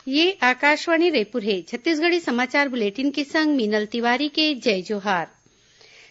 ये आकाशवाणी रायपुर है। छत्तीसगढ़ी समाचार बुलेटिन के संग मीनल तिवारी के जय जोहार।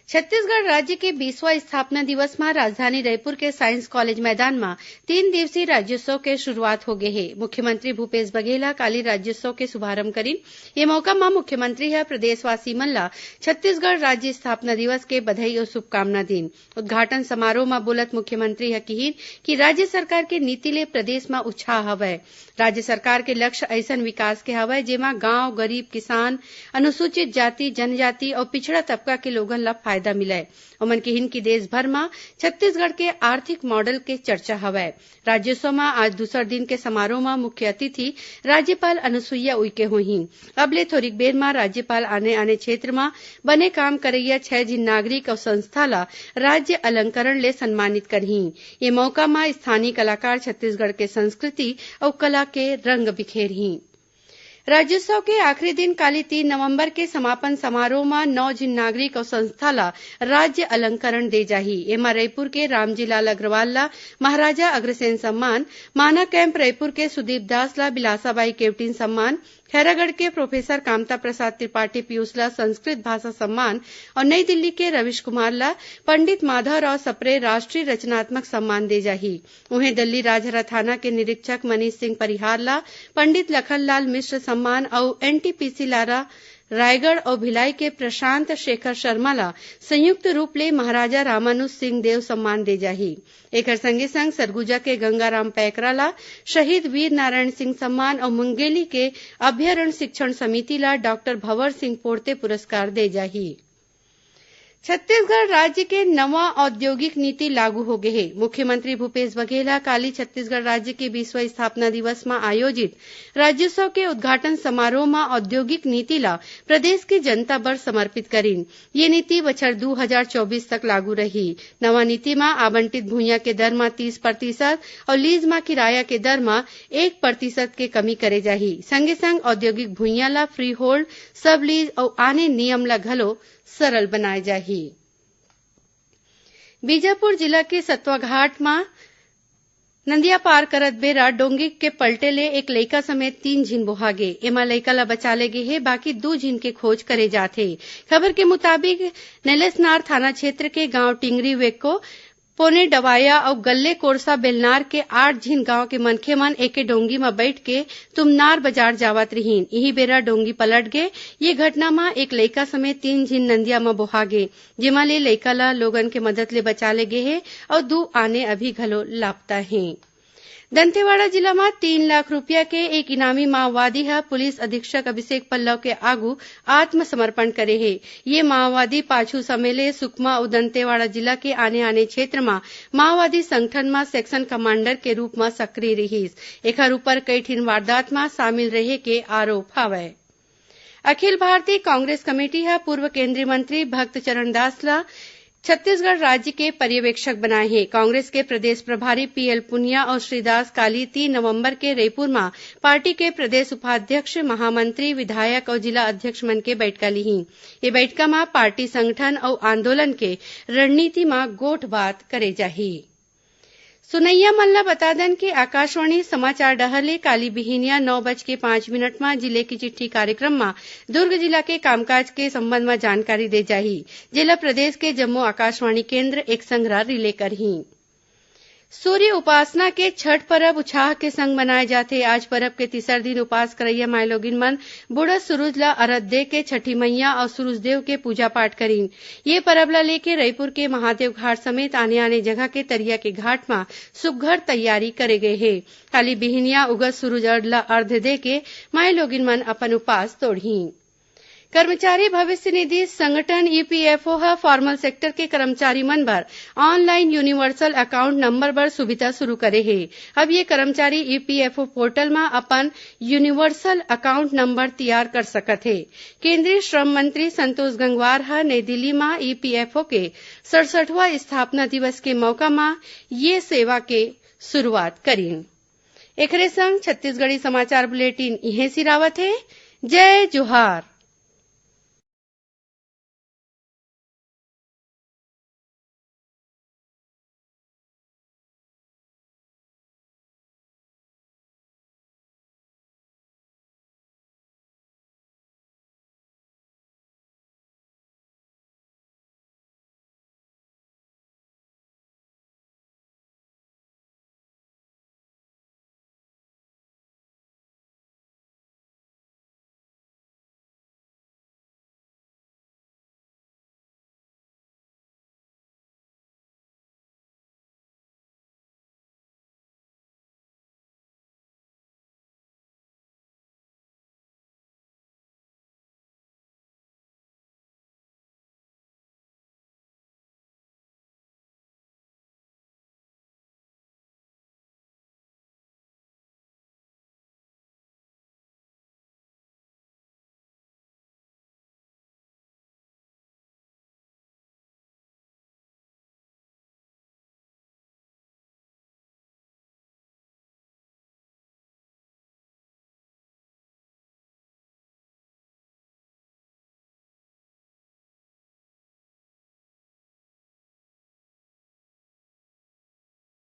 छत्तीसगढ़ राज्य के 20वां स्थापना दिवस में राजधानी रायपुर के साइंस कॉलेज मैदान में 3 दिवसीय राज्योत्सव के शुरुआत हो गए है। मुख्यमंत्री भूपेश बघेल ह काली राज्योत्सव के शुभारंभ करीन। ये मौका में मुख्यमंत्री ह प्रदेशवासी मन ला छत्तीसगढ़ राज्य स्थापना दिवस के बधाई और शुभकामना दीन। उद्घाटन समारोह में बोलत मुख्यमंत्री ह कहिन कि राज्य सरकार के नीति ले प्रदेश में उत्साह हवय। राज्य सरकार के लक्ष्य अइसन विकास के हवय जेमा गांव, गरीब, किसान, अनुसूचित जाति, जनजाति और पिछड़ा तबका के लोगन ला फायदा मिलय। ओमन कहिन कि देश भर में छत्तीसगढ़ के आर्थिक मॉडल के चर्चा हवय। राज्योत्सव में आज दूसर दिन के समारोह में मुख्य अतिथि राज्यपाल अनुसुईया उइके होही। अब ले थोरिक बेर में राज्यपाल आने क्षेत्र में बने काम करइया 6 जिन नागरिक और संस्था ला राज्य अलंकरण ले सम्मानित करही। ये मौका में स्थानीय कलाकार छत्तीसगढ़ के संस्कृति और कला के रंग बिखेरही। राज्योत्सव के आखिरी दिन काली 3 नवंबर के समापन समारोह में 9 जिन नागरिक और संस्था ला राज्य अलंकरण दे जाही। एमा रायपुर के रामजी लाल अग्रवाल ला महाराजा अग्रसेन सम्मान, माना कैंप रायपुर के सुदीप दास ला बिलासाबाई केवटीन सम्मान, खैरागढ़ के प्रोफेसर कामता प्रसाद त्रिपाठी पीयूष ला संस्कृत भाषा सम्मान और नई दिल्ली के रविश कुमार ला पंडित माधवराव सप्रे राष्ट्रीय रचनात्मक सम्मान दे जाही। उन्हें दिल्ली राजहरा थाना के निरीक्षक मनीष सिंह परिहार ला पंडित लखनलाल मिश्र सम्मान और एनटीपीसी लारा रायगढ़ और भिलाई के प्रशांत शेखर शर्मा ला संयुक्त रूप ले महाराजा रामानुज सिंह देव सम्मान दे जाही। एकर संगे संग सरगुजा के गंगाराम पैकरा ला शहीद वीर नारायण सिंह सम्मान और मुंगेली के अभ्यारण्य शिक्षण समिति ला डॉक्टर भंवर सिंह पोर्ते पुरस्कार दे जाही। छत्तीसगढ़ राज्य के नवा औद्योगिक नीति लागू हो गए है। मुख्यमंत्री भूपेश बघेल काली छत्तीसगढ़ राज्य के 20वां स्थापना दिवस में आयोजित राज्योत्सव के उद्घाटन समारोह में औद्योगिक नीति ला प्रदेश की जनता बर समर्पित करीन। ये नीति बछर 2024 तक लागू रही। नवा नीति में आवंटित भूइयां के दर में 30% और लीज में किराया के दर में 1% के कमी करे जाही। संगे संग औद्योगिक भूइयां ला फ्री होल्ड, सब लीज और आने नियम ला घलो सरल बनाए जाही। बीजापुर जिला के सतवाघाट में नंदिया पार करत बेरा डोंगी के पलटे ले एक लइका समेत 3 झिन बोहा गे। एमा लइका ला बचा ले गे हे, बाकी 2 झिन के खोज करे जाथे। खबर के मुताबिक नेलेसनार थाना क्षेत्र के गांव टिंगरी वेको पोने डवाया और गल्ले कोरसा बेलनार के 8 झिन गांव के मनखे मन एके डोंगी में बैठ के तुमनार बाजार जावत रहीन। यही बेरा डोंगी पलट गे। ये घटना में एक लइका समेत 3 झिन नंदिया में बोहा गे, जेमा ले लइका ला लोगन के मदद ले बचा ले गे हे और 2 आने अभी घलो लापता हैं। दंतेवाड़ा जिला में 3 लाख रुपया के एक इनामी माओवादी है पुलिस अधीक्षक अभिषेक पल्लव के आगू आत्मसमर्पण करे है। ये माओवादी पाछू समेले सुकमा और दंतेवाड़ा जिला के आने क्षेत्र में माओवादी संगठन में सेक्शन कमांडर के रूप में सक्रिय रहीस। एकर ऊपर कई ठिन वारदात में शामिल रहे के आरोप हवय। अखिल भारतीय कांग्रेस कमेटी है पूर्व केंद्रीय मंत्री भक्त चरण दास ला छत्तीसगढ़ राज्य के पर्यवेक्षक बनाए हैं। कांग्रेस के प्रदेश प्रभारी पीएल पुनिया और श्रीदास काली 3 नवंबर के रायपुर में पार्टी के प्रदेश उपाध्यक्ष, महामंत्री, विधायक और जिला अध्यक्ष मन के बैठका ली। ये बैठका में पार्टी संगठन और आंदोलन के रणनीति में गोठ बात करे जाही। सुनैया मन ला बता दन कि आकाशवाणी समाचार डहर काली बिहिनिया 9:05 में जिले की चिट्ठी कार्यक्रम में दुर्ग जिला के कामकाज के संबंध में जानकारी दे जाही। जिला प्रदेश के जम्मू आकाशवाणी केंद्र एक संग्रह रिले करही। सूर्य उपासना के छठ पर्व उत्साह के संग मनाए जाथे। आज पर्व के तीसर दिन उपास करैया मायलोगिन मन बुढ़त सूरज ला अरघ दे के छठी मैया और सूरज देव के पूजा पाठ करीन। ये पर्व ला लेके रायपुर के महादेव घाट समेत आने जगह के तरिया के घाट में सुघ्घर तैयारी करे गए है। काली बिहिनिया उगत सूरज ला अर्घ दे के मायलोगिन मन अपन उपास तोड़ही। कर्मचारी भविष्य निधि संगठन ईपीएफओ ह फॉर्मल सेक्टर के कर्मचारी मन बर ऑनलाइन यूनिवर्सल अकाउंट नंबर बर सुविधा शुरू करे हे। अब ये कर्मचारी ईपीएफओ पोर्टल में अपन यूनिवर्सल अकाउंट नंबर तैयार कर सकत हे। केंद्रीय श्रम मंत्री संतोष गंगवार ह नई दिल्ली में ईपीएफओ के 67वां स्थापना दिवस के मौका में ये सेवा के शुरुआत करीन। एकरे संग छत्तीसगढ़ी समाचार बुलेटिन इहें सिरावत है। जय जोहार।